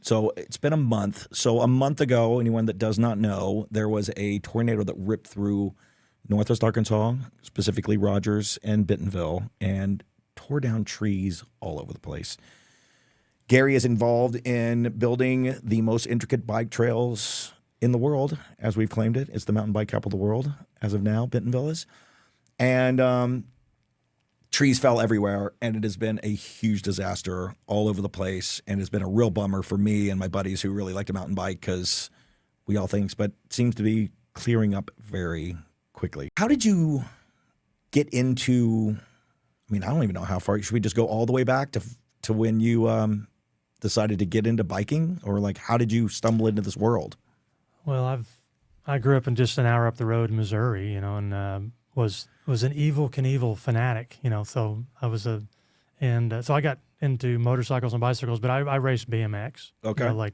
So it's been a month. So a month ago, anyone that does not know, there was a tornado that ripped through Northwest Arkansas, specifically Rogers and Bentonville, and tore down trees all over the place. Gary is involved in building the most intricate bike trails in the world, as we've claimed it. It's the mountain bike capital of the world, as of now, Bentonville is. And trees fell everywhere, and it has been a huge disaster all over the place, and it's been a real bummer for me and my buddies who really like to mountain bike because we all think, but it seems to be clearing up very quickly. How did you get into, I mean, I don't even know how far, should we just go all the way back to when you decided to get into biking? Or like, how did you stumble into this world? Well, I grew up in just an hour up the road in Missouri, you know, and was an Evel Knievel fanatic, you know. So I was so I got into motorcycles and bicycles, but I raced BMX. Okay. You know, like